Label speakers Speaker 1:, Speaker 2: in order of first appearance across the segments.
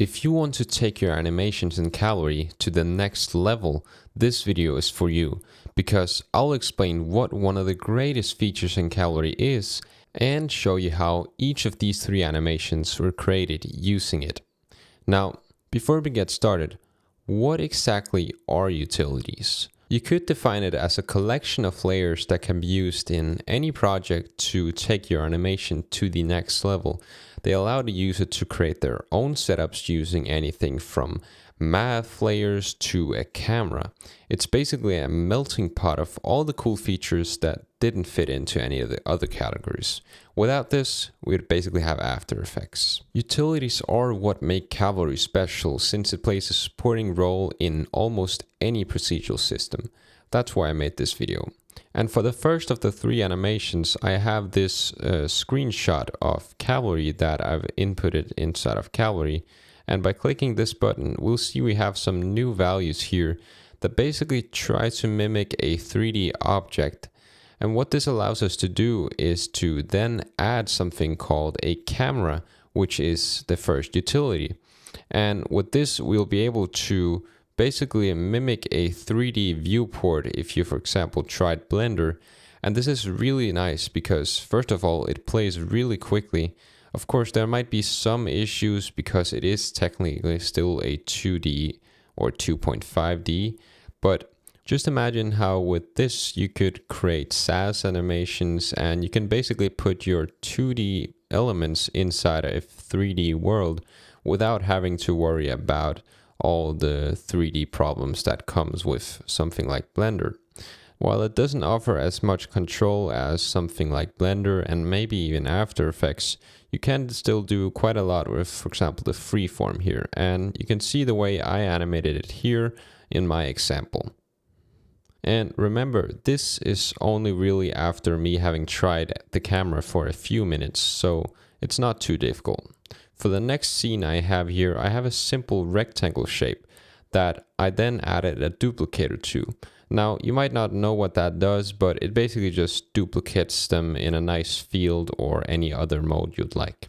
Speaker 1: If you want to take your animations in Cavalry to the next level, this video is for you, because I'll explain what one of the greatest features in Cavalry is and show you how each of these three animations were created using it. Now, before we get started, what exactly are utilities? You could define it as a collection of layers that can be used in any project to take your animation to the next level. They allow the user to create their own setups using anything from math layers to a camera. It's basically a melting pot of all the cool features that didn't fit into any of the other categories. Without this, we'd basically have After Effects. Utilities are what make Cavalry special, since it plays a supporting role in almost any procedural system. That's why I made this video. And for the first of the three animations, I have this screenshot of Cavalry that I've inputted inside of Cavalry. And by clicking this button, we'll see we have some new values here that basically try to mimic a 3D object. And what this allows us to do is to then add something called a camera, which is the first utility. And with this, we'll be able to basically mimic a 3D viewport if you, for example, tried Blender. And this is really nice because, first of all, it plays really quickly. Of course, there might be some issues because it is technically still a 2D or 2.5D, but just imagine how with this you could create SAS animations and you can basically put your 2D elements inside a 3D world without having to worry about all the 3D problems that comes with something like Blender. While it doesn't offer as much control as something like Blender and maybe even After Effects, you can still do quite a lot with, for example, the freeform here. And you can see the way I animated it here in my example. And remember, this is only really after me having tried the camera for a few minutes, so it's not too difficult. For the next scene I have here, I have a simple rectangle shape that I then added a duplicator to. Now, you might not know what that does, but it basically just duplicates them in a nice field or any other mode you'd like.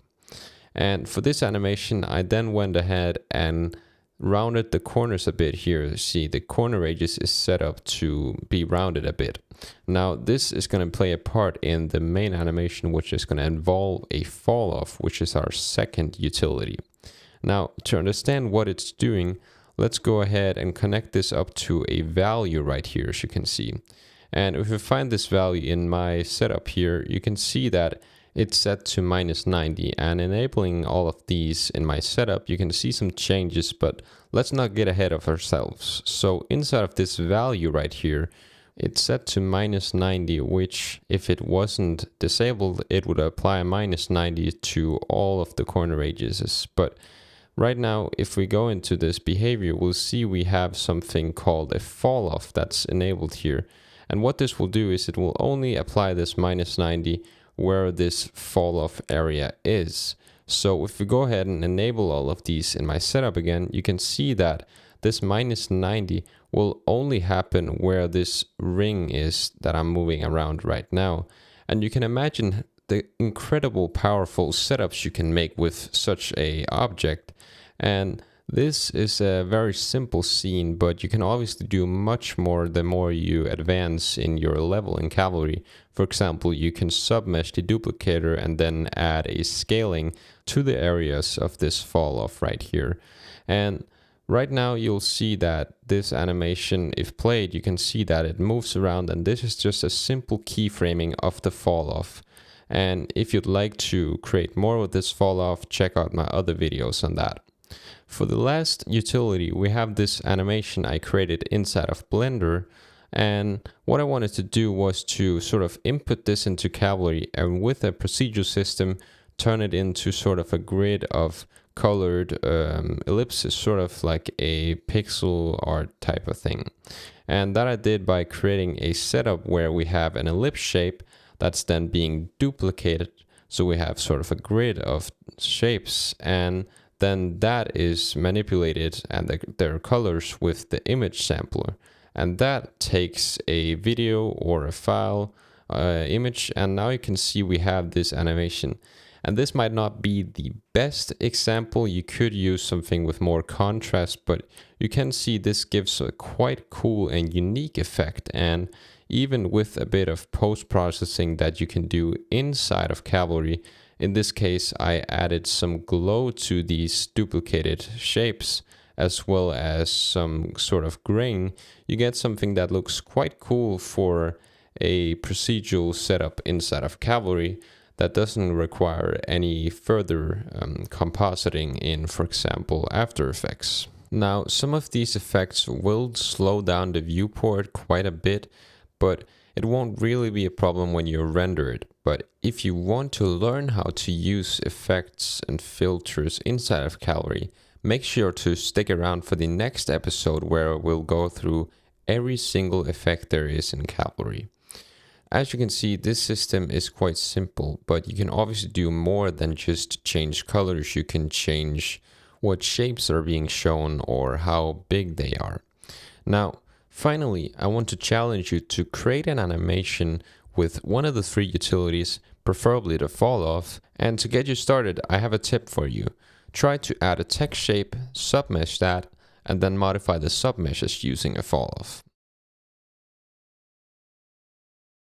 Speaker 1: And for this animation, I then went ahead and rounded the corners a bit here. See, the corner radius is set up to be rounded a bit. Now, this is going to play a part in the main animation, which is going to involve a fall off, which is our second utility. Now, to understand what it's doing, let's go ahead and connect this up to a value right here, as you can see. And if we find this value in my setup here, you can see that it's set to -90, and enabling all of these in my setup, you can see some changes, but let's not get ahead of ourselves. So inside of this value right here, it's set to -90, which if it wasn't disabled, it would apply a -90 to all of the corner radiuses. But right now, if we go into this behavior, we'll see we have something called a fall off that's enabled here. And what this will do is it will only apply this -90 where this fall off area is. So if we go ahead and enable all of these in my setup again, you can see that this -90 will only happen where this ring is that I'm moving around right now. And you can imagine the incredible powerful setups you can make with such a object. And this is a very simple scene, but you can obviously do much more the more you advance in your level in Cavalry. For example, you can submesh the duplicator and then add a scaling to the areas of this fall off right here. And right now you'll see that this animation, if played, you can see that it moves around, and this is just a simple keyframing of the fall off. And if you'd like to create more with this fall off, check out my other videos on that. For the last utility, we have this animation I created inside of Blender, and what I wanted to do was to sort of input this into Cavalry and with a procedural system turn it into sort of a grid of colored ellipses, sort of like a pixel art type of thing. And that I did by creating a setup where we have an ellipse shape that's then being duplicated, so we have sort of a grid of shapes, and then that is manipulated and their colors with the image sampler. And that takes a video or a file image, and now you can see we have this animation. And this might not be the best example. You could use something with more contrast, but you can see this gives a quite cool and unique effect. And even with a bit of post-processing that you can do inside of Cavalry, in this case, I added some glow to these duplicated shapes, as well as some sort of grain. You get something that looks quite cool for a procedural setup inside of Cavalry that doesn't require any further compositing in, for example, After Effects. Now, some of these effects will slow down the viewport quite a bit, but it won't really be a problem when you render it. But if you want to learn how to use effects and filters inside of Cavalry, make sure to stick around for the next episode where we'll go through every single effect there is in Cavalry. As you can see, this system is quite simple, but you can obviously do more than just change colors. You can change what shapes are being shown or how big they are. Now, finally, I want to challenge you to create an animation with one of the three utilities, preferably the fall off. And to get you started, I have a tip for you. Try to add a text shape, submesh that, and then modify the submeshes using a fall off.